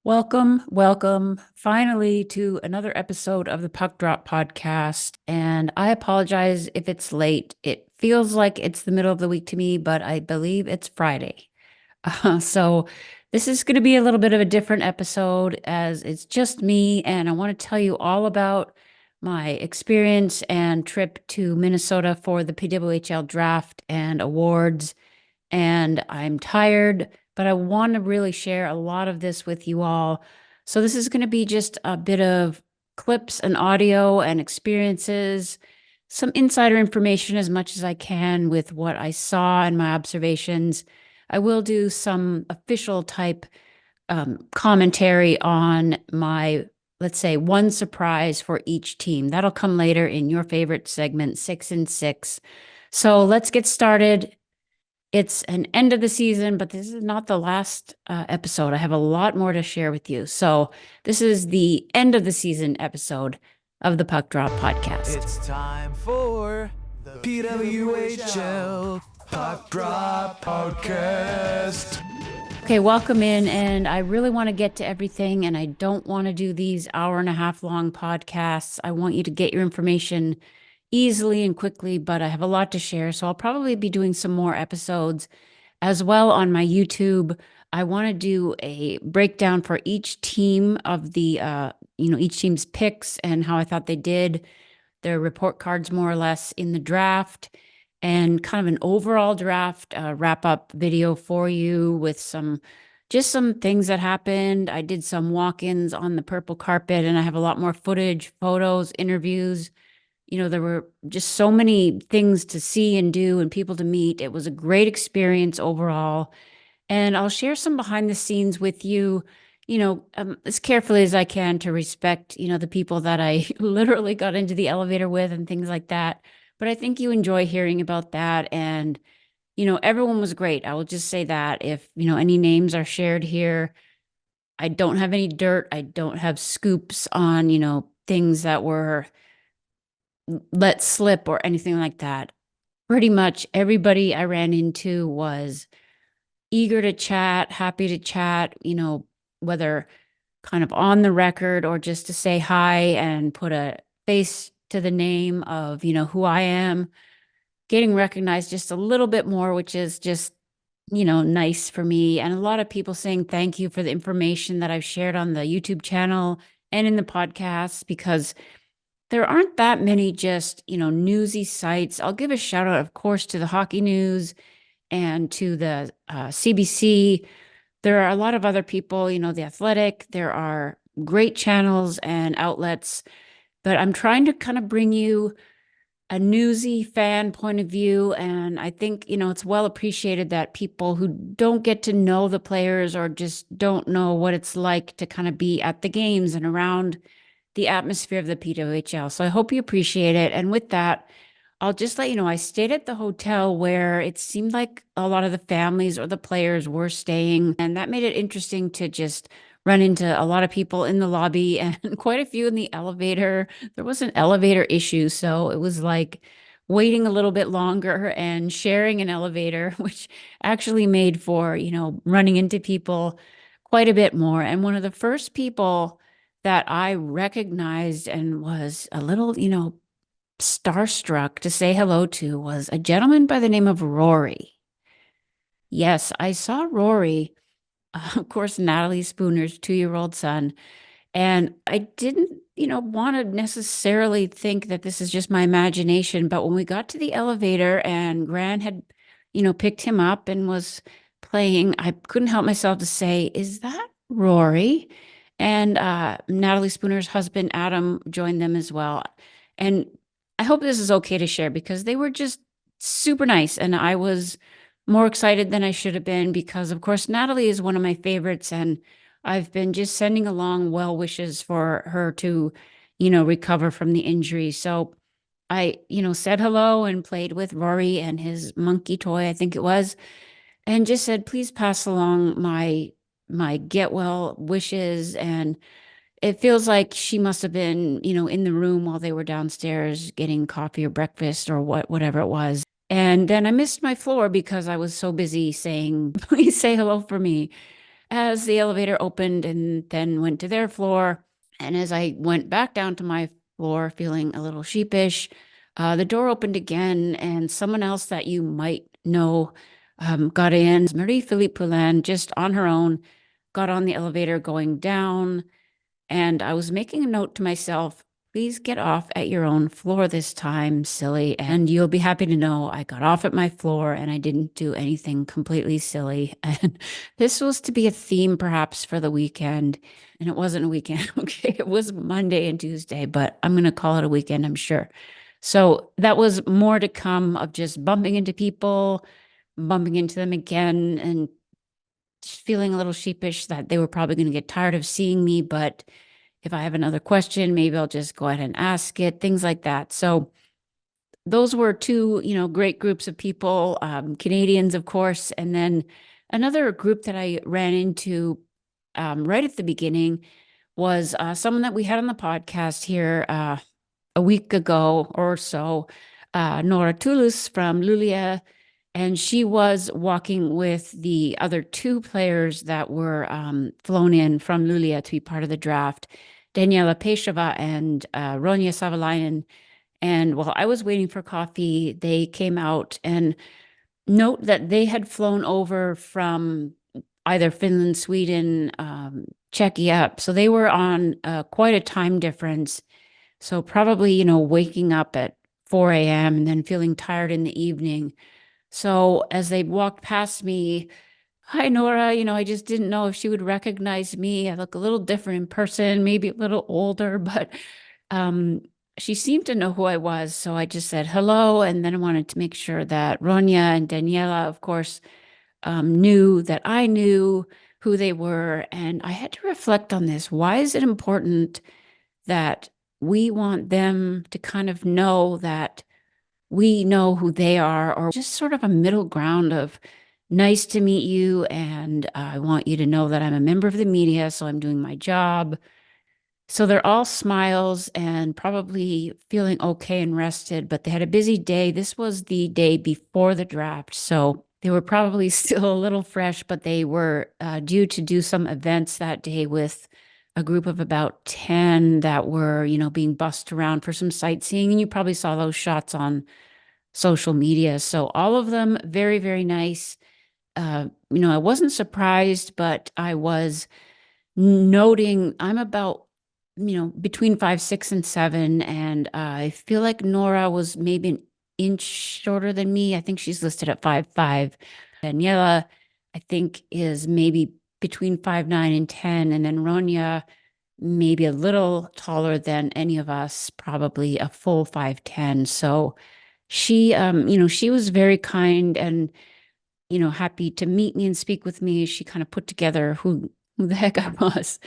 Welcome finally to another episode of the Puck Drop podcast. And I apologize if it's late. It feels like it's the middle of the week to me, but I believe it's Friday. So this is going to be a little bit of a different episode as it's just me. And I want to tell you all about my experience and trip to Minnesota for the PWHL Draft and Awards. And I'm tired, but I want to really share a lot of this with you all. So this is going to be just a bit of clips and audio and experiences, some insider information as much as I can with what I saw and my observations. I will do some official type commentary on my, let's say, one surprise for each team. That'll come later in your favorite segment, 6 and 6. So let's get started. It's an end of the season, but this is not the last episode. I have a lot more to share with you. So this is the end of the season episode of the Puck Drop podcast. It's time for the PWHL Puck Drop podcast. Okay, welcome in. And I really want to get to everything. And I don't want to do these hour-and-a-half long podcasts. I want you to get your information easily and quickly, but I have a lot to share. So I'll probably be doing some more episodes as well on my YouTube. I want to do a breakdown for each team of the, each team's picks and how I thought they did, their report cards more or less in the draft, and kind of an overall draft wrap-up video for you with some things that happened. I did some walk-ins on the purple carpet, and I have a lot more footage, photos, interviews. There were just so many things to see and do and people to meet. It was a great experience overall. And I'll share some behind the scenes with you, as carefully as I can to respect, the people that I literally got into the elevator with and things like that. But I think you enjoy hearing about that. And, everyone was great. I will just say that if, any names are shared here, I don't have any dirt. I don't have scoops on, things that were let slip or anything like that. Pretty much everybody I ran into was eager to chat, happy to chat, whether kind of on the record or just to say hi and put a face to the name of, who I am, getting recognized just a little bit more, which is just, nice for me. And a lot of people saying thank you for the information that I've shared on the YouTube channel and in the podcast, because there aren't that many just, newsy sites. I'll give a shout out, of course, to the Hockey News and to the CBC. There are a lot of other people, The Athletic. There are great channels and outlets, but I'm trying to kind of bring you a newsy fan point of view. And I think, it's well appreciated that people who don't get to know the players or just don't know what it's like to kind of be at the games and around the atmosphere of the PWHL. So I hope you appreciate it. And with that, I'll just let you know, I stayed at the hotel where it seemed like a lot of the families or the players were staying. And that made it interesting to just run into a lot of people in the lobby and quite a few in the elevator. There was an elevator issue. So it was like waiting a little bit longer and sharing an elevator, which actually made for, running into people quite a bit more. And one of the first people that I recognized and was a little, starstruck to say hello to was a gentleman by the name of Rory. Yes, I saw Rory, of course, Natalie Spooner's 2-year-old son. And I didn't, want to necessarily think that this is just my imagination. But when we got to the elevator and Gran had, picked him up and was playing, I couldn't help myself to say, is that Rory? And Natalie Spooner's husband, Adam, joined them as well. And I hope this is okay to share because they were just super nice. And I was more excited than I should have been because, of course, Natalie is one of my favorites. And I've been just sending along well wishes for her to, recover from the injury. So I, said hello and played with Rory and his monkey toy, I think it was, and just said, please pass along my get well wishes. And it feels like she must have been, in the room while they were downstairs getting coffee or breakfast or whatever it was. And then I missed my floor because I was so busy saying, please say hello for me. as the elevator opened and then went to their floor. And as I went back down to my floor, feeling a little sheepish, the door opened again, and someone else that you might know got in. Marie-Philippe Poulin, just on her own, got on the elevator going down. And I was making a note to myself, please get off at your own floor this time, silly. And you'll be happy to know I got off at my floor and I didn't do anything completely silly. And this was to be a theme perhaps for the weekend. And it wasn't a weekend. Okay. It was Monday and Tuesday, but I'm going to call it a weekend, I'm sure. So that was more to come of just bumping into people, bumping into them again, and just feeling a little sheepish that they were probably going to get tired of seeing me. But if I have another question, maybe I'll just go ahead and ask it, things like that. So those were two, great groups of people, Canadians, of course. And then another group that I ran into right at the beginning was someone that we had on the podcast here a week ago or so, Nora Toulouse from Luleå. And she was walking with the other two players that were flown in from Luleå to be part of the draft, Daniela Peshova and Ronja Savalainen. And while I was waiting for coffee, they came out, and note that they had flown over from either Finland, Sweden, Czechia. So they were on quite a time difference. So probably, waking up at 4 a.m. and then feeling tired in the evening. So as they walked past me, hi, Nora, I just didn't know if she would recognize me. I look a little different in person, maybe a little older, but she seemed to know who I was. So I just said hello. And then I wanted to make sure that Ronja and Daniela, of course, knew that I knew who they were. And I had to reflect on this. Why is it important that we want them to kind of know that we know who they are, or just sort of a middle ground of nice to meet you, and I want you to know that I'm a member of the media, so I'm doing my job. So they're all smiles and probably feeling okay and rested, but they had a busy day. This was the day before the draft, so they were probably still a little fresh, but they were due to do some events that day with a group of about 10 that were, being bussed around for some sightseeing. And you probably saw those shots on social media. So all of them very, very nice. I wasn't surprised, but I was noting I'm about, between 5'6" and 7. And I feel like Nora was maybe an inch shorter than me. I think she's listed at 5'5". Daniela, I think, is maybe between 5'9" and 10. And then Ronja, maybe a little taller than any of us, probably a full 5'10". So she, she was very kind and, happy to meet me and speak with me. She kind of put together who the heck I was.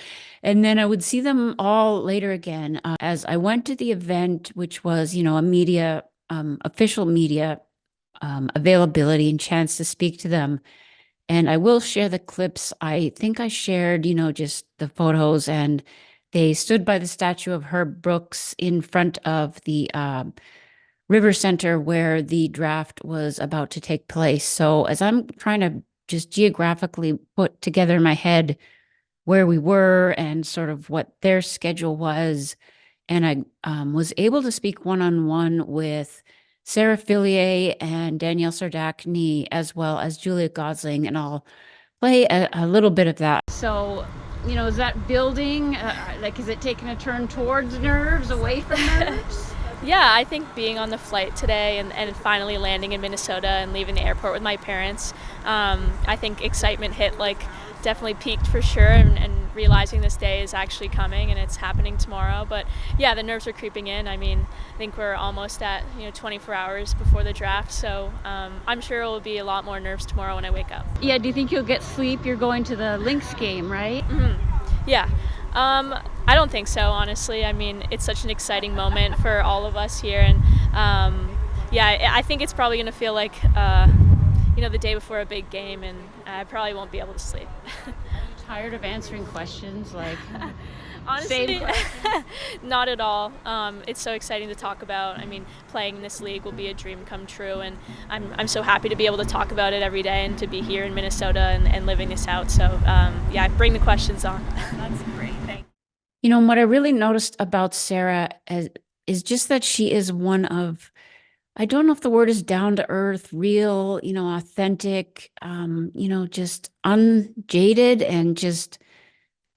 And then I would see them all later again as I went to the event, which was, a media, official media availability and chance to speak to them. And I will share the clips. I think I shared, just the photos, and they stood by the statue of Herb Brooks in front of the River Center where the draft was about to take place. So as I'm trying to just geographically put together in my head where we were and sort of what their schedule was, and I was able to speak one-on-one with Sarah Fillier and Danielle Sardachny, as well as Julia Gosling, and I'll play a little bit of that. So, is that building, is it taking a turn towards nerves, away from nerves? Yeah, I think being on the flight today and finally landing in Minnesota and leaving the airport with my parents, I think excitement hit, definitely peaked for sure, and realizing this day is actually coming and it's happening tomorrow. But yeah, the nerves are creeping in. I think we're almost at 24 hours before the draft, so I'm sure it will be a lot more nerves tomorrow when I wake up. Yeah, do you think you'll get sleep? You're going to the Lynx game, right? Mm-hmm. Yeah. I don't think so, honestly. It's such an exciting moment for all of us here, and I think it's probably going to feel like the day before a big game, and I probably won't be able to sleep. tired of answering questions? Like, Honestly, not at all. It's so exciting to talk about. I mean, playing in this league will be a dream come true, and I'm so happy to be able to talk about it every day and to be here in Minnesota and living this out. So yeah, bring the questions on. That's great. Thank you. What I really noticed about Sarah is just that she is one of, I don't know if the word is down to earth, real, authentic, just unjaded and just,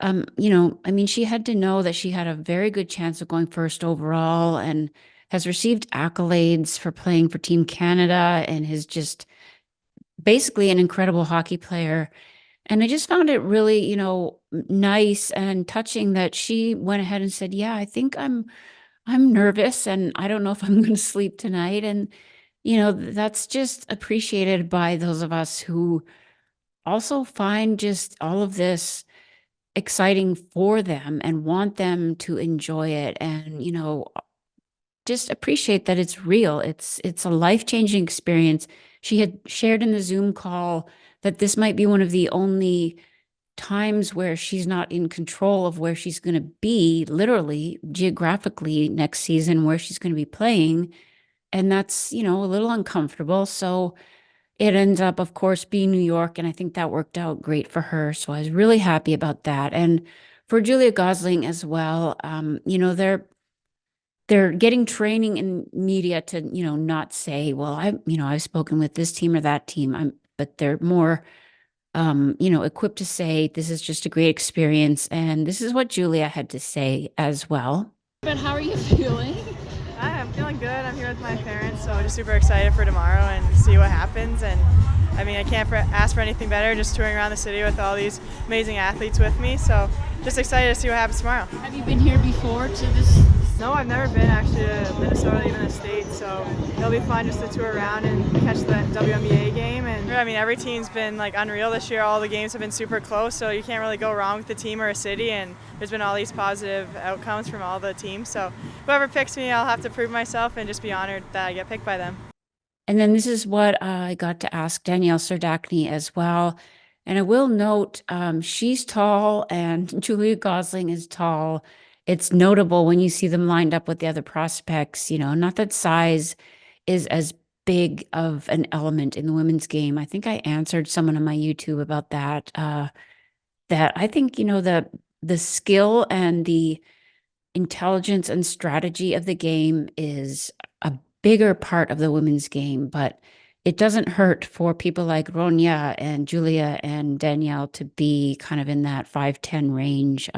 I mean, she had to know that she had a very good chance of going first overall and has received accolades for playing for Team Canada and is just basically an incredible hockey player. And I just found it really, nice and touching that she went ahead and said, yeah, I think I'm nervous and I don't know if I'm going to sleep tonight. And, that's just appreciated by those of us who also find just all of this exciting for them and want them to enjoy it and, just appreciate that it's real. It's a life-changing experience. She had shared in the Zoom call that this might be one of the only times where she's not in control of where she's going to be, literally, geographically next season, where she's going to be playing. And that's, a little uncomfortable. So it ends up, of course, being New York. And I think that worked out great for her. So I was really happy about that. And for Julia Gosling as well, they're getting training in media to, not say, well, I've spoken with this team or that team. But they're more equipped to say this is just a great experience. And this is what Julia had to say as well. But how are you feeling? Hi, I'm feeling good. I'm here with my parents, so just super excited for tomorrow and see what happens. And I mean, I can't ask for anything better, just touring around the city with all these amazing athletes with me. So just excited to see what happens tomorrow. Have you been here before to this? No, I've never been actually to Minnesota, even the state, so it'll be fun just to tour around and catch the WNBA game. And I mean, every team's been like unreal this year. All the games have been super close, so you can't really go wrong with the team or a city, and there's been all these positive outcomes from all the teams. So whoever picks me, I'll have to prove myself and just be honored that I get picked by them. And then this is what I got to ask Danielle Serdachny as well. And I will note, she's tall and Julia Gosling is tall. It's notable when you see them lined up with the other prospects, not that size is as big of an element in the women's game. I think I answered someone on my YouTube about that, that I think, the skill and the intelligence and strategy of the game is a bigger part of the women's game, but it doesn't hurt for people like Ronya and Julia and Danielle to be kind of in that 5'10" range.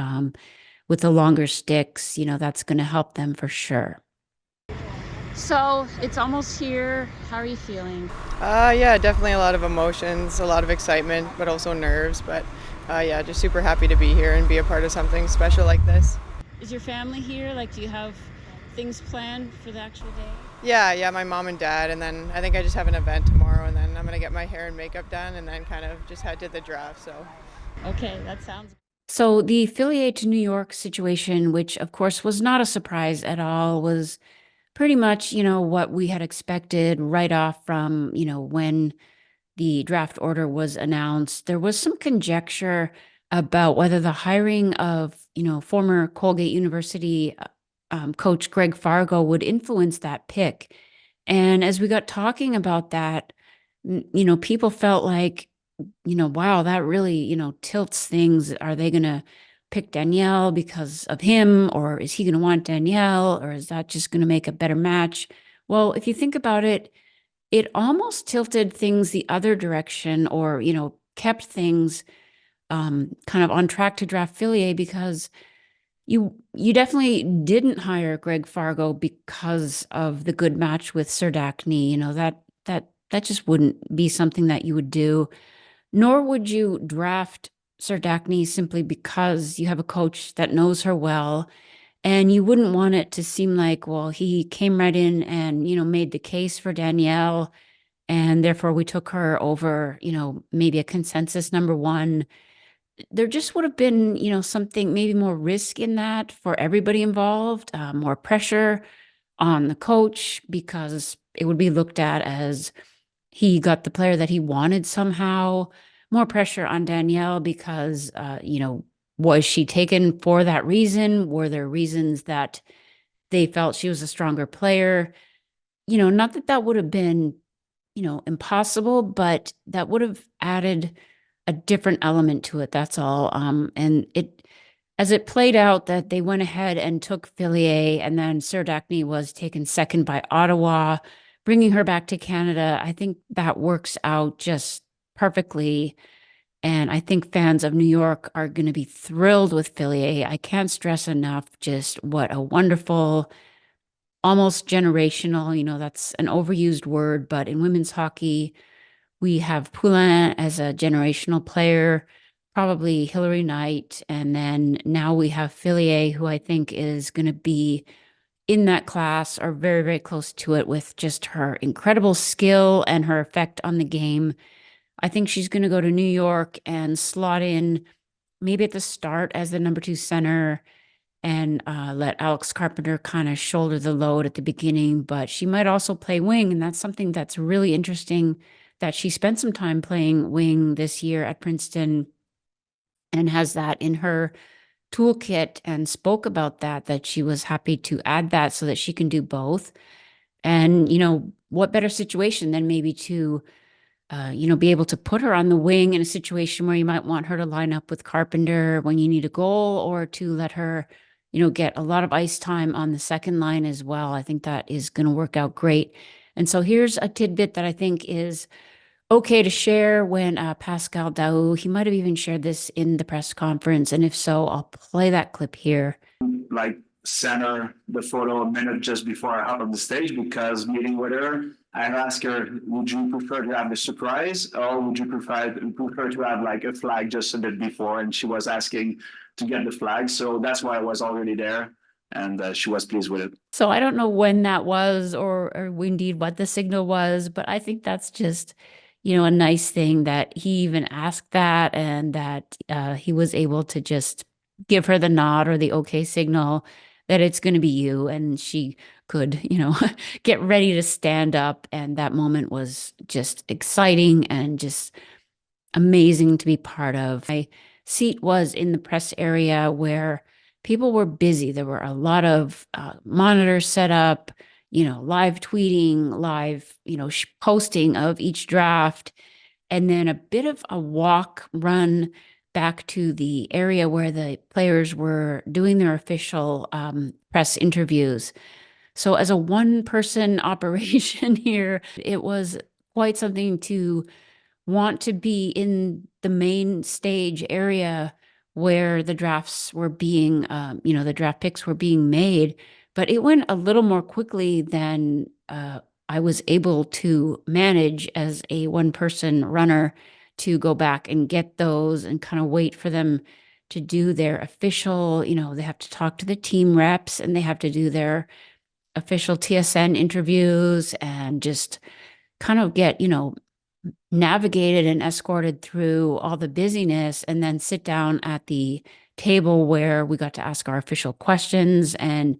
With the longer sticks, that's going to help them for sure. So it's almost here. How are you feeling? Yeah, definitely a lot of emotions, a lot of excitement, but also nerves. But yeah, just super happy to be here and be a part of something special like this. Is your family here? Like, do you have things planned for the actual day? Yeah, my mom and dad, and then I think I just have an event tomorrow, and then I'm going to get my hair and makeup done and then kind of just head to the draft. So. Okay, that sounds. So the Fillier to New York situation, which of course was not a surprise at all, was pretty much, what we had expected right off from, when the draft order was announced. There was some conjecture about whether the hiring of, former Colgate University coach Greg Fargo would influence that pick. And as we got talking about that, people felt like, wow, that really, tilts things. Are they going to pick Danielle because of him, or is he going to want Danielle, or is that just going to make a better match? Well, if you think about it, it almost tilted things the other direction, or, kept things kind of on track to draft Fillier, because you definitely didn't hire Greg Fargo because of the good match with Serdachny. That just wouldn't be something that you would do. Nor would you draft Serdachny simply because you have a coach that knows her well, and you wouldn't want it to seem like, well, he came right in and, made the case for Danielle, and therefore we took her over, maybe a consensus number one. There just would have been, something, maybe more risk in that for everybody involved, more pressure on the coach, because it would be looked at as he got the player that he wanted somehow, more pressure on Danielle because, was she taken for that reason? Were there reasons that they felt she was a stronger player? Not that that would have been, impossible, but that would have added a different element to it. That's all. As it played out that they went ahead and took Fillier, and then Serdachny was taken second by Ottawa, bringing her back to Canada. I think that works out just perfectly. And I think fans of New York are going to be thrilled with Fillier. I can't stress enough just what a wonderful, almost generational, that's an overused word, but in women's hockey, we have Poulin as a generational player, probably Hilary Knight, and then now we have Fillier, who I think is going to be in that class or very, very close to it with just her incredible skill and her effect on the game. I think she's going to go to New York and slot in maybe at the start as the number 2 center and let Alex Carpenter kind of shoulder the load at the beginning. But she might also play wing, and that's something that's really interesting, that she spent some time playing wing this year at Princeton and has that in her toolkit and spoke about that she was happy to add that so that she can do both. And, what better situation than maybe to be able to put her on the wing in a situation where you might want her to line up with Carpenter when you need a goal, or to let her, get a lot of ice time on the second line as well. I think that is going to work out great. And so here's a tidbit that I think is okay to share when Pascal Daou, he might have even shared this in the press conference. And if so, I'll play that clip here. Like center the photo a minute just before I hop on the stage, because meeting with her, I asked her, would you prefer to have the surprise, or would you prefer to have like a flag just a bit before? And she was asking to get the flag. So that's why I was already there. And she was pleased with it. So I don't know when that was or indeed what the signal was, but I think that's just, a nice thing that he even asked that, and that he was able to just give her the nod or the okay signal that it's going to be you. And she could, get ready to stand up. And that moment was just exciting and just amazing to be part of. My seat was in the press area where people were busy. There were a lot of monitors set up, live tweeting, live, posting of each draft, and then a bit of a walk run back to the area where the players were doing their official press interviews. So as a one-person operation here, it was quite something to want to be in the main stage area where the drafts were being, the draft picks were being made. But it went a little more quickly than I was able to manage as a one-person runner, to go back and get those and kind of wait for them to do their official, they have to talk to the team reps and they have to do their official TSN interviews and just kind of get, navigated and escorted through all the busyness, and then sit down at the table where we got to ask our official questions. And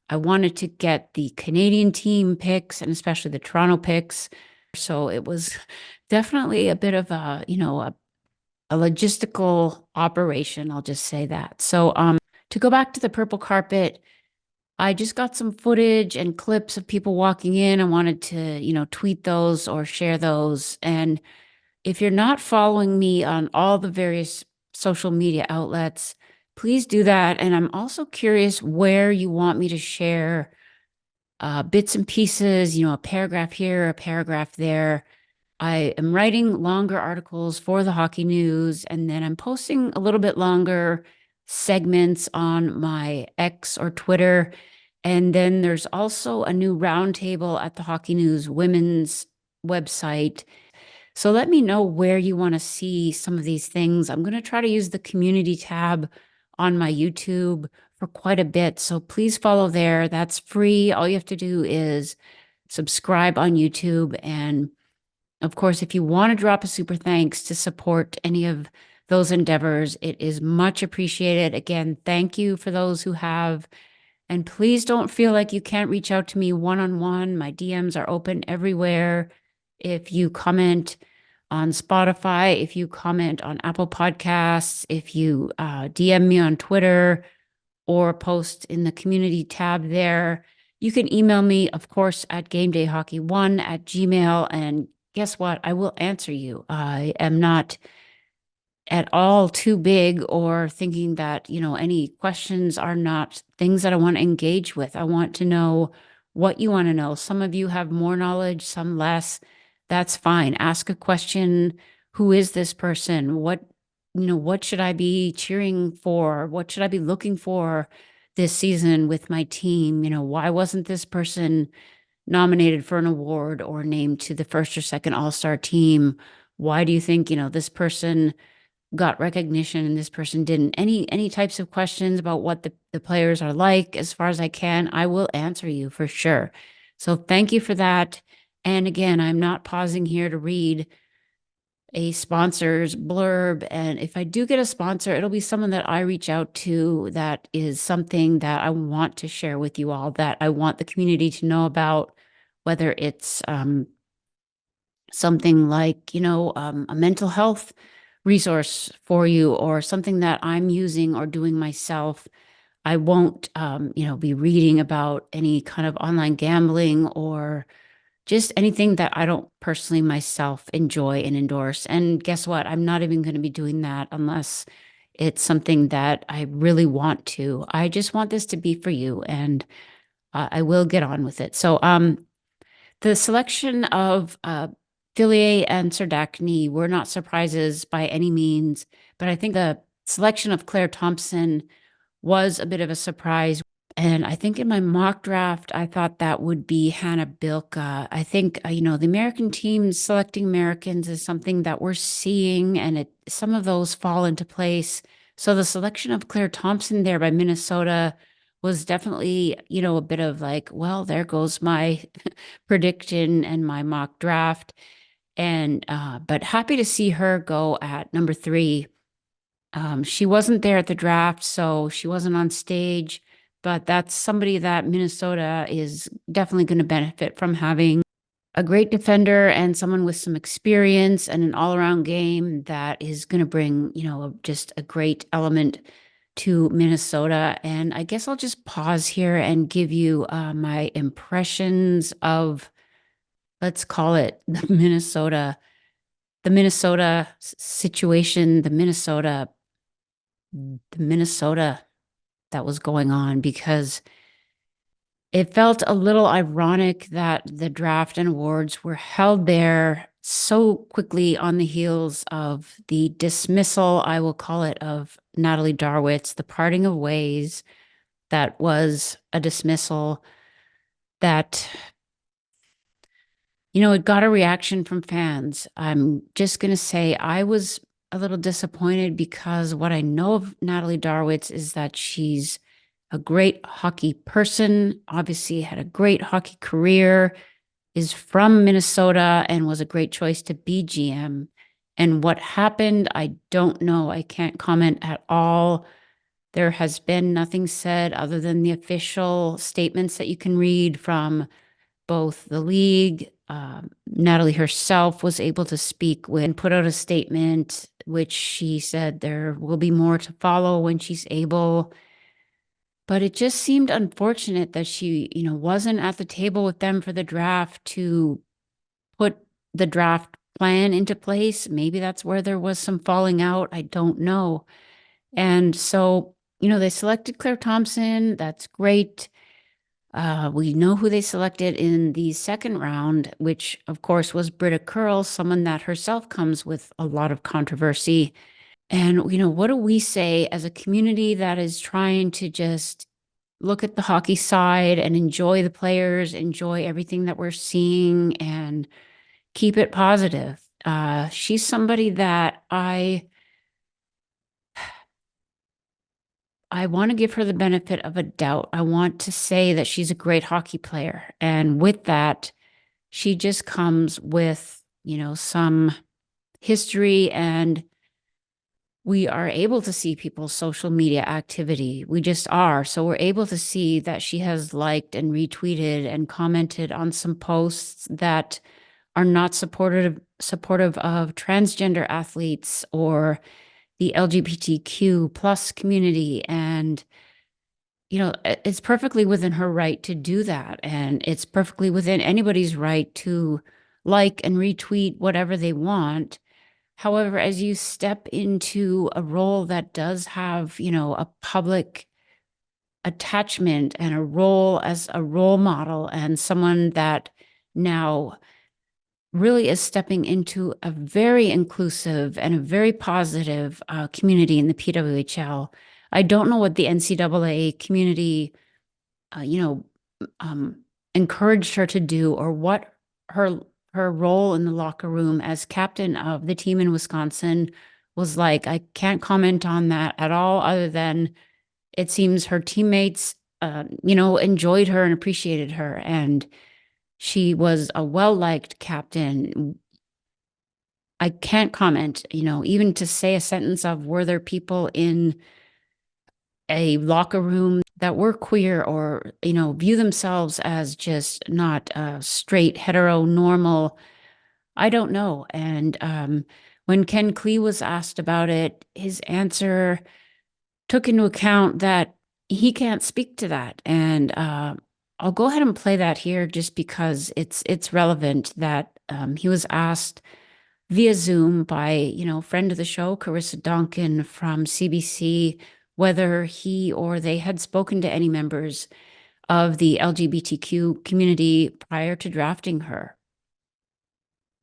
I wanted to get the Canadian team picks and especially the Toronto picks. So it was definitely a bit of a logistical operation. I'll just say that. So to go back to the purple carpet, I just got some footage and clips of people walking in. I wanted to, tweet those or share those. And if you're not following me on all the various social media outlets, please do that. And I'm also curious where you want me to share bits and pieces, a paragraph here, a paragraph there. I am writing longer articles for the Hockey News, and then I'm posting a little bit longer segments on my X or Twitter. And then there's also a new roundtable at the Hockey News women's website. So let me know where you want to see some of these things. I'm going to try to use the community tab on my YouTube for quite a bit. So please follow there. That's free. All you have to do is subscribe on YouTube. And of course, if you want to drop a super thanks to support any of those endeavors, it is much appreciated. Again, thank you for those who have. And please don't feel like you can't reach out to me one-on-one. My DMs are open everywhere. If you comment on Spotify, if you comment on Apple Podcasts, if you DM me on Twitter or post in the community tab there. You can email me, of course, at GameDayHockey1@gmail. And guess what? I will answer you. I am not at all too big or thinking that, any questions are not things that I want to engage with. I want to know what you want to know. Some of you have more knowledge, some less. That's fine. Ask a question. Who is this person? What should I be cheering for? What should I be looking for this season with my team? Why wasn't this person nominated for an award or named to the first or second All-Star team? Why do you think, this person got recognition and this person didn't? Any types of questions about what the players are like, as far as I can, I will answer you for sure. So thank you for that. And again, I'm not pausing here to read a sponsor's blurb. And if I do get a sponsor, it'll be someone that I reach out to that is something that I want to share with you all, that I want the community to know about, whether it's something like, a mental health resource for you or something that I'm using or doing myself. I won't, be reading about any kind of online gambling or just anything that I don't personally myself enjoy and endorse. And guess what? I'm not even going to be doing that unless it's something that I really want to. I just want this to be for you, and I will get on with it. So the selection of Fillier and Serdachny were not surprises by any means, but I think the selection of Claire Thompson was a bit of a surprise. And I think in my mock draft, I thought that would be Hannah Bilka. I think, the American teams selecting Americans is something that we're seeing, and some of those fall into place. So the selection of Claire Thompson there by Minnesota was definitely, a bit of like, well, there goes my prediction and my mock draft. And, but happy to see her go at number 3. She wasn't there at the draft, so she wasn't on stage, but that's somebody that Minnesota is definitely going to benefit from, having a great defender and someone with some experience and an all-around game that is going to bring, just a great element to Minnesota. And I guess I'll just pause here and give you my impressions of, let's call it the Minnesota situation, the Minnesota that was going on, because it felt a little ironic that the draft and awards were held there so quickly on the heels of the dismissal, I will call it, of Natalie Darwitz, the parting of ways. That was a dismissal that, it got a reaction from fans. I'm just going to say I was a little disappointed, because what I know of Natalie Darwitz is that she's a great hockey person, obviously had a great hockey career, is from Minnesota, and was a great choice to be GM. And what happened, I don't know. I can't comment at all. There has been nothing said other than the official statements that you can read from both the league. Natalie herself was able to speak and put out a statement, which she said there will be more to follow when she's able. But it just seemed unfortunate that she, wasn't at the table with them for the draft to put the draft plan into place. Maybe that's where there was some falling out. I don't know. And so, they selected Claire Thompson. That's great. We know who they selected in the second round, which of course was Britta Curl, someone that herself comes with a lot of controversy. And, what do we say as a community that is trying to just look at the hockey side and enjoy the players, enjoy everything that we're seeing, and keep it positive? She's somebody that I want to give her the benefit of a doubt. I want to say that she's a great hockey player. And with that, she just comes with, some history, and we are able to see people's social media activity. We just are. So we're able to see that she has liked and retweeted and commented on some posts that are not supportive supportive of transgender athletes or the LGBTQ plus community. And, it's perfectly within her right to do that. And it's perfectly within anybody's right to like and retweet whatever they want. However, as you step into a role that does have, a public attachment and a role as a role model and someone that now really is stepping into a very inclusive and a very positive community in the PWHL. I don't know what the NCAA community, encouraged her to do, or what her role in the locker room as captain of the team in Wisconsin was like. I can't comment on that at all, other than it seems her teammates, enjoyed her and appreciated her, and she was a well-liked captain. I can't comment, even to say a sentence of, were there people in a locker room that were queer or, view themselves as just not straight, heteronormal? I don't know. And when Ken Klee was asked about it, his answer took into account that he can't speak to that. And I'll go ahead and play that here just because it's relevant. That he was asked via Zoom by, friend of the show, Carissa Donkin from CBC, whether he or they had spoken to any members of the LGBTQ community prior to drafting her.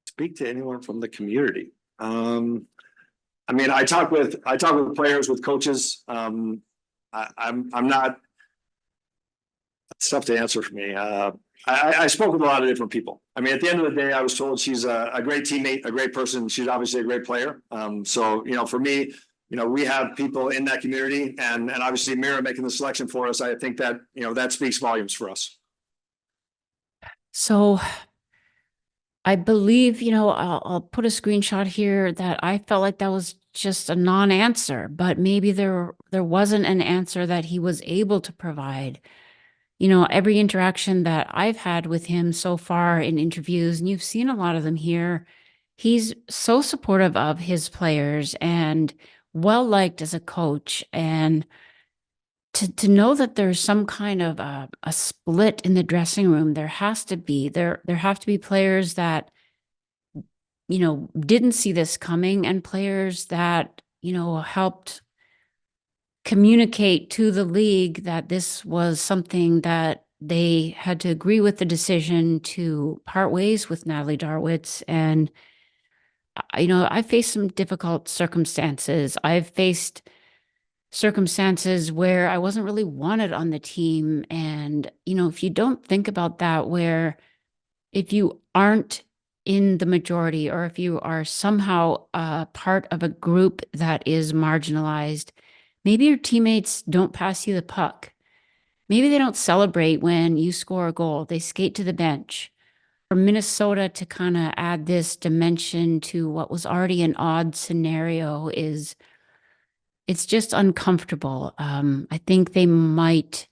Speak to anyone from the community. I talk with players, with coaches. I'm not. It's tough to answer for me. I spoke with a lot of different people. At the end of the day, I was told she's a great teammate, a great person. She's obviously a great player. So for me, we have people in that community, and obviously Mira making the selection for us. I think that that speaks volumes for us. So I believe, I'll put a screenshot here that I felt like that was just a non-answer, but maybe there wasn't an answer that he was able to provide. Every interaction that I've had with him so far in interviews, and you've seen a lot of them here, he's so supportive of his players and well-liked as a coach. And to know that there's some kind of a split in the dressing room, there have to be players that, didn't see this coming, and players that, helped communicate to the league that this was something that they had to agree with, the decision to part ways with Natalie Darwitz. And, I faced some difficult circumstances. I've faced circumstances where I wasn't really wanted on the team. And, if you don't think about that, where if you aren't in the majority, or if you are somehow part of a group that is marginalized, maybe your teammates don't pass you the puck. Maybe they don't celebrate when you score a goal. They skate to the bench. For Minnesota to kind of add this dimension to what was already an odd scenario it's just uncomfortable. I think they might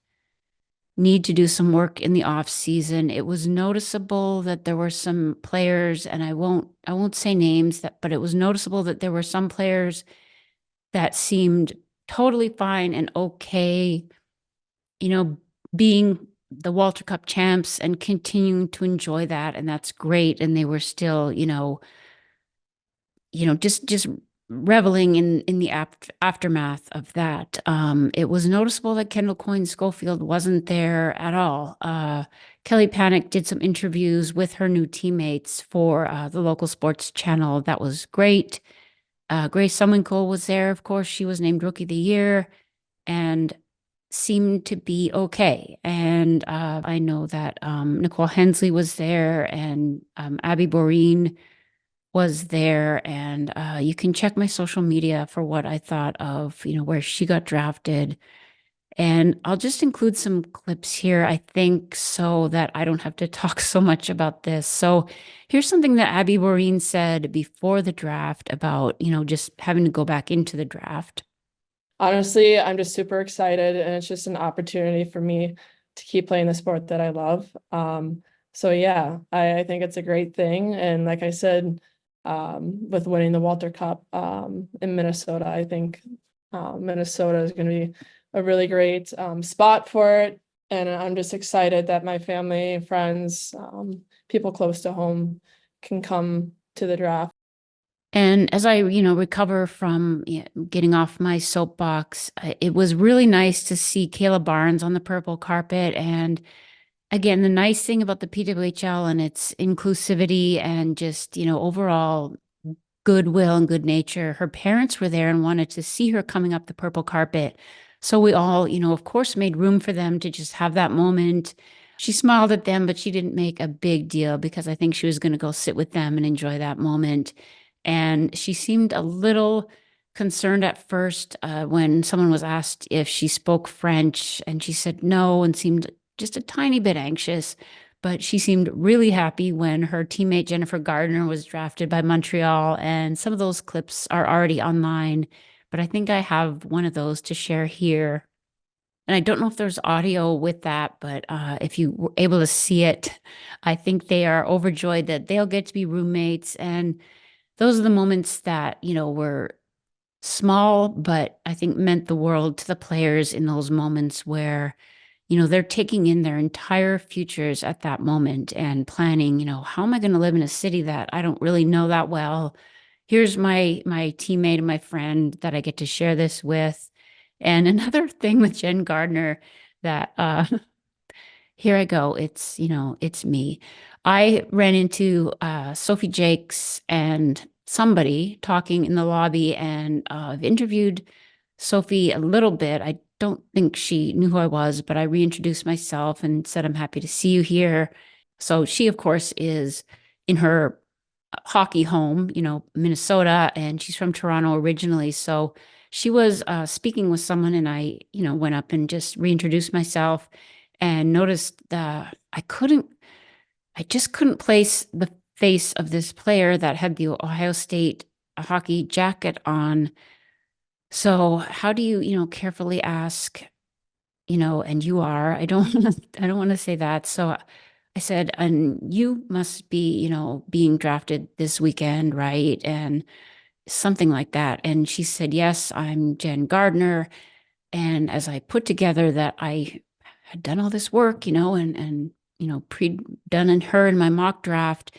need to do some work in the off season. It was noticeable that there were some players, and I won't say names, but it was noticeable that there were some players that seemed totally fine and okay, being the Walter Cup champs and continuing to enjoy that. And that's great. And they were still, just reveling in the aftermath of that. It was noticeable that Kendall Coyne-Schofield wasn't there at all. Kelly Panic did some interviews with her new teammates for the local sports channel. That was great. Grace Summinkle was there. Of course, she was named Rookie of the Year and seemed to be okay. And I know that Nicole Hensley was there, and Abby Boreen was there. And you can check my social media for what I thought of, where she got drafted. And I'll just include some clips here, I think, so that I don't have to talk so much about this. So here's something that Abby Boreen said before the draft about, just having to go back into the draft. Honestly, I'm just super excited, and it's just an opportunity for me to keep playing the sport that I love. So yeah, I think it's a great thing. And like I said, with winning the Walter Cup in Minnesota. I think Minnesota is going to be a really great spot for it. And I'm just excited that my family, friends, people close to home can come to the draft. And as I, recover from getting off my soapbox, it was really nice to see Kayla Barnes on the purple carpet. And again, the nice thing about the PWHL and its inclusivity and just, overall goodwill and good nature, her parents were there and wanted to see her coming up the purple carpet. So we all, of course, made room for them to just have that moment. She smiled at them, but she didn't make a big deal because I think she was going to go sit with them and enjoy that moment. And she seemed a little concerned at first when someone was asked if she spoke French, and she said no and seemed just a tiny bit anxious. But she seemed really happy when her teammate Jennifer Gardner was drafted by Montreal, and some of those clips are already online, but I think I have one of those to share here. And I don't know if there's audio with that, but if you were able to see it, I think they are overjoyed that they'll get to be roommates. And those are the moments that, were small, but I think meant the world to the players in those moments where, they're taking in their entire futures at that moment and planning, how am I going to live in a city that I don't really know that well? Here's my teammate and my friend that I get to share this with. And another thing with Jen Gardner that here I go. It's me. I ran into Sophie Jakes and somebody talking in the lobby, and I've interviewed Sophie a little bit. I don't think she knew who I was, but I reintroduced myself and said, I'm happy to see you here. So she, of course, is in her hockey home, Minnesota, and she's from Toronto originally. So she was speaking with someone, and I, went up and just reintroduced myself and noticed that I just couldn't place the face of this player that had the Ohio State hockey jacket on. So how do you, carefully ask, and you are, I don't want to say that. So I said, and you must be, being drafted this weekend, right? And something like that. And she said, yes, I'm Jen Gardner. And as I put together that I had done all this work, and pre-done in her in my mock draft,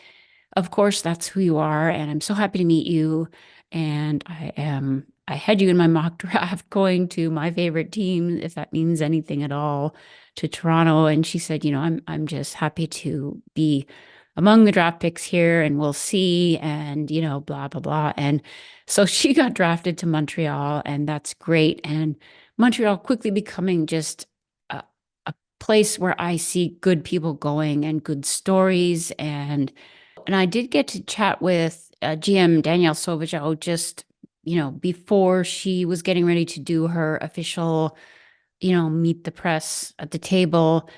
of course, that's who you are. And I'm so happy to meet you. And I had you in my mock draft going to my favorite team, if that means anything at all, to Toronto. And she said, I'm just happy to be among the draft picks here, and we'll see, and, blah, blah, blah. And so she got drafted to Montreal, and that's great. And Montreal quickly becoming just a place where I see good people going and good stories. And I did get to chat with GM Danielle Sauvageau just, before she was getting ready to do her official, meet the press at the table.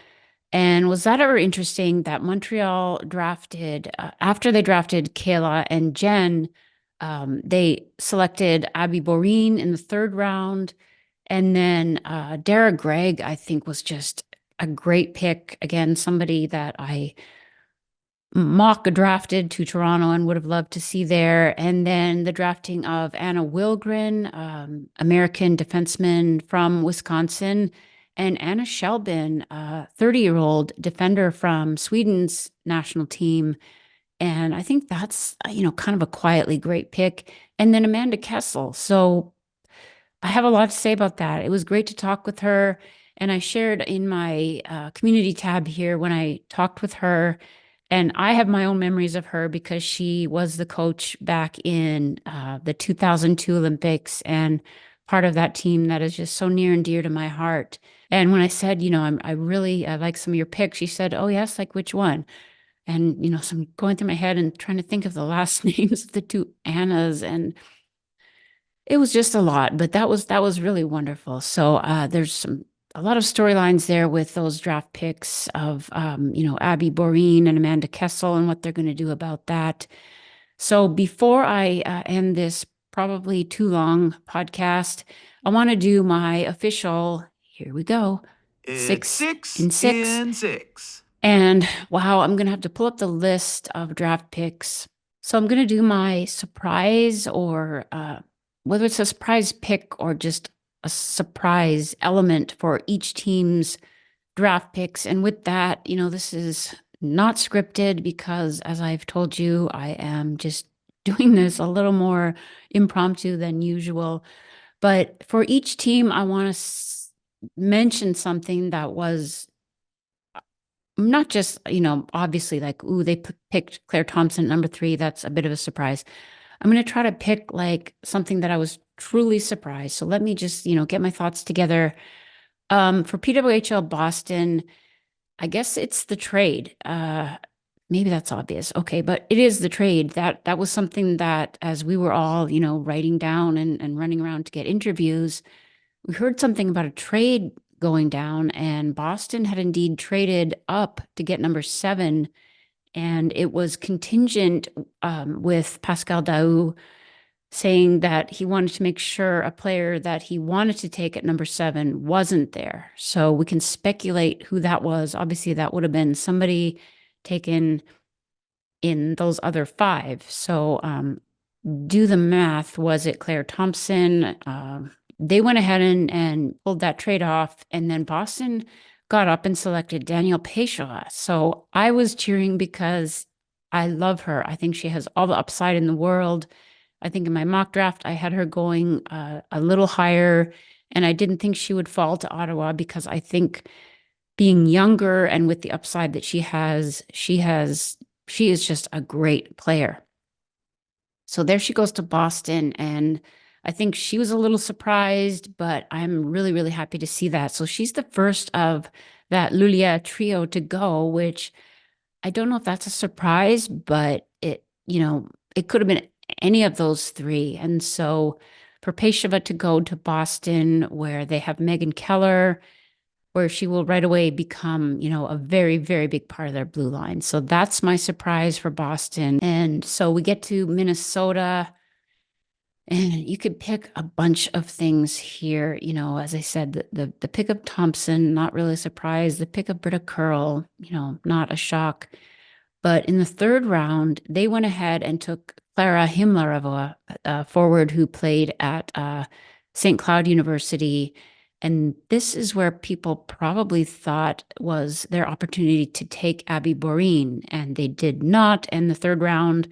And was that ever interesting that Montreal drafted, after they drafted Kayla and Jen, they selected Abby Boreen in the third round. And then Dara Gregg, I think, was just a great pick. Again, somebody that I mock drafted to Toronto and would have loved to see there. And then the drafting of Anna Wilgren, American defenseman from Wisconsin, and Anna Shelbin, 30-year-old defender from Sweden's national team. And I think that's, kind of a quietly great pick. And then Amanda Kessel. So I have a lot to say about that. It was great to talk with her. And I shared in my community tab here when I talked with her. And I have my own memories of her because she was the coach back in the 2002 Olympics, and part of that team that is just so near and dear to my heart. And when I said, I really like some of your picks, she said, oh, yes, like which one? And, so I'm going through my head and trying to think of the last names of the two Annas, and it was just a lot, but that was really wonderful. So there's a lot of storylines there with those draft picks of, Abby Boreen and Amanda Kessel and what they're going to do about that. So before I end this probably too long podcast, I want to do my official, here we go. It's six in six. in six. And wow, I'm going to have to pull up the list of draft picks. So I'm going to do my surprise, or whether it's a surprise pick or just a surprise element for each team's draft picks. And with that, this is not scripted because, as I've told you, I am just doing this a little more impromptu than usual. But for each team, I want to mention something that was not just, obviously like, ooh, they picked Claire Thompson number 3. That's a bit of a surprise. I'm going to try to pick like something that I was truly surprised. So let me just, get my thoughts together. For PWHL Boston, I guess it's the trade. Maybe that's obvious. Okay, but it is the trade. That was something that, as we were all, writing down and running around to get interviews, we heard something about a trade going down, and Boston had indeed traded up to get number 7, and it was contingent with Pascal Daou saying that he wanted to make sure a player that he wanted to take at number 7 wasn't there. So we can speculate who that was. Obviously, that would have been somebody taken in those other 5. So do the math. Was it Claire Thompson? They went ahead and pulled that trade off, and then Boston got up and selected Danielle Pechova. So I was cheering because I love her. I think she has all the upside in the world. I think in my mock draft, I had her going a little higher, and I didn't think she would fall to Ottawa because I think being younger and with the upside that she is just a great player. So there she goes to Boston, and I think she was a little surprised, but I'm really, really happy to see that. So she's the first of that Luleå trio to go, which I don't know if that's a surprise, but it could have been any of those 3. And so for Pechova to go to Boston, where they have Megan Keller, where she will right away become, a very, very big part of their blue line. So that's my surprise for Boston. And so we get to Minnesota, and you could pick a bunch of things here. As I said, the pick of Thompson, not really a surprise. The pick of Britta Curl, not a shock. But in the 3rd round, they went ahead and took Klara Himlarova, a forward who played at St. Cloud University. And this is where people probably thought was their opportunity to take Abby Boreen, and they did not. And the 3rd round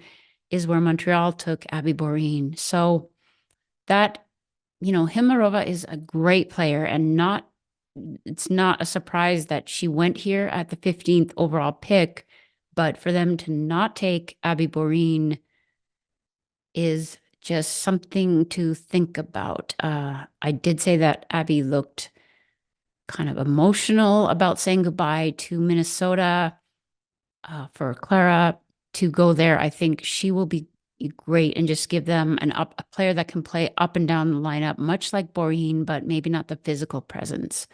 is where Montreal took Abby Boreen. So that, Himlarova is a great player, and it's not a surprise that she went here at the 15th overall pick, but for them to not take Abby Boreen is just something to think about. I did say that Abby looked kind of emotional about saying goodbye to Minnesota. For Klara to go there, I think she will be great and just give them a player that can play up and down the lineup, much like Boreen, but maybe not the physical presence.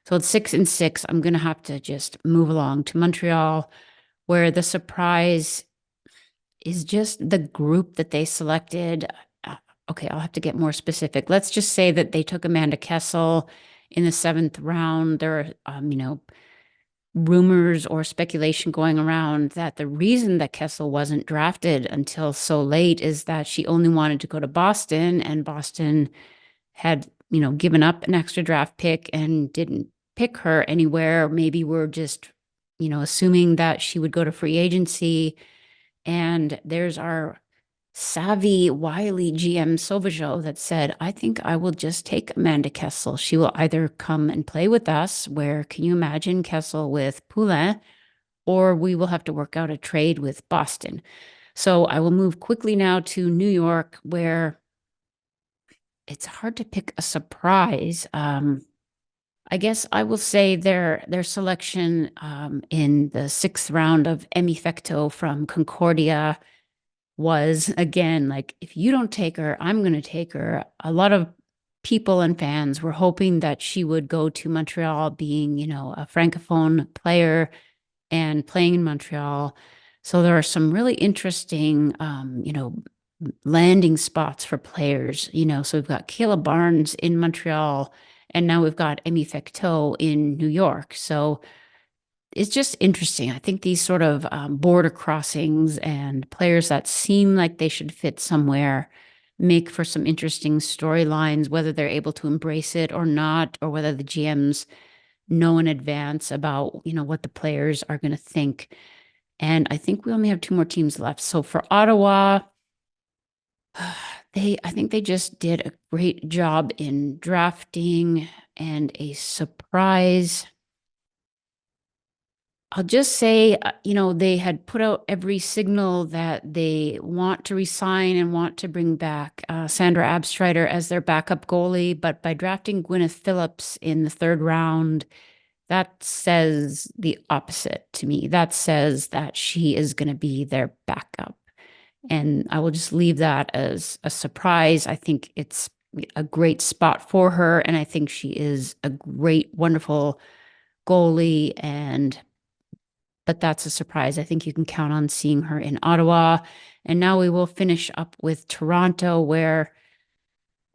So it's 6 and 6. I'm going to have to just move along to Montreal, where the surprise is just the group that they selected. Okay, I'll have to get more specific. Let's just say that they took Amanda Kessel in the 7th round. There are, rumors or speculation going around that the reason that Kessel wasn't drafted until so late is that she only wanted to go to Boston, and Boston had, given up an extra draft pick and didn't pick her anywhere. Maybe we're just, assuming that she would go to free agency. And there's our savvy, wily GM Sauvageau that said, I think I will just take Amanda Kessel. She will either come and play with us, where can you imagine Kessel with Poulin, or we will have to work out a trade with Boston. So I will move quickly now to New York, where it's hard to pick a surprise. I guess I will say their selection in the 6th round of Emmy Fecteau from Concordia was, again, like, if you don't take her, I'm going to take her. A lot of people and fans were hoping that she would go to Montreal, being, a Francophone player and playing in Montreal. So there are some really interesting, landing spots for players, so we've got Kayla Barnes in Montreal, and now we've got Emmy Fecteau in New York. So it's just interesting. I think these sort of border crossings and players that seem like they should fit somewhere make for some interesting storylines, whether they're able to embrace it or not, or whether the GMs know in advance about, what the players are going to think. And I think we only have 2 more teams left. So for Ottawa, I think they just did a great job in drafting, and a surprise. I'll just say, they had put out every signal that they want to resign and want to bring back Sandra Abstreiter as their backup goalie. But by drafting Gwyneth Phillips in the 3rd round, that says the opposite to me. That says that she is going to be their backup. And I will just leave that as a surprise. I think it's a great spot for her. And I think she is a great, wonderful goalie. But that's a surprise. I think you can count on seeing her in Ottawa. And now we will finish up with Toronto, where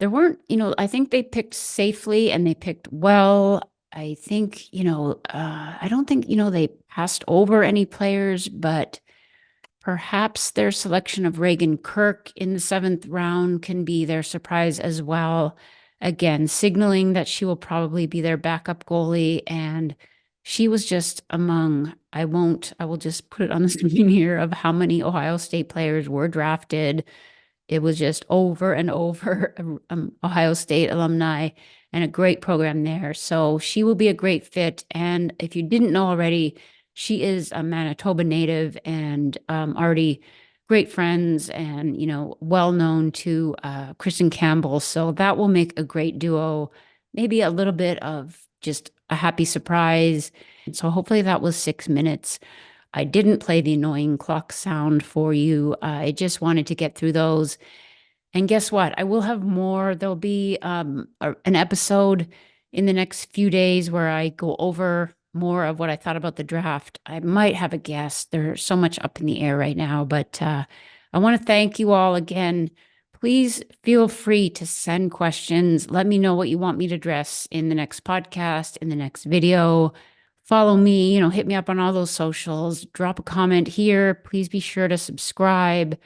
there weren't, I think they picked safely and they picked well. I think, I don't think, they passed over any players, but perhaps their selection of Reagan Kirk in the 7th round can be their surprise as well. Again, signaling that she will probably be their backup goalie. And she was just among, I will just put it on the screen here of how many Ohio State players were drafted. It was just over and over Ohio State alumni, and a great program there. So she will be a great fit. And if you didn't know already, she is a Manitoba native and already great friends and, well known to Kristen Campbell. So that will make a great duo, maybe a little bit of just a happy surprise. So hopefully that was 6 minutes. I didn't play the annoying clock sound for you. I just wanted to get through those. And guess what? I will have more. There'll be an episode in the next few days where I go over more of what I thought about the draft. I might have a guest. There's so much up in the air right now, but I want to thank you all again. Please feel free to send questions. Let me know what you want me to address in the next podcast, in the next video. Follow me, hit me up on all those socials. Drop a comment here. Please be sure to subscribe.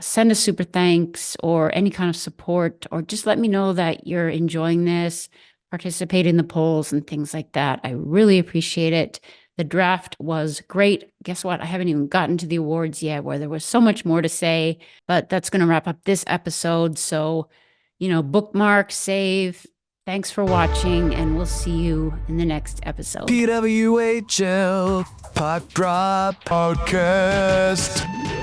Send a super thanks or any kind of support, or just let me know that you're enjoying this. Participate in the polls and things like that. I really appreciate it. The draft was great. Guess what? I haven't even gotten to the awards yet, where there was so much more to say, but that's going to wrap up this episode. So, bookmark, save. Thanks for watching, and we'll see you in the next episode. PWHL Puck Drop Podcast.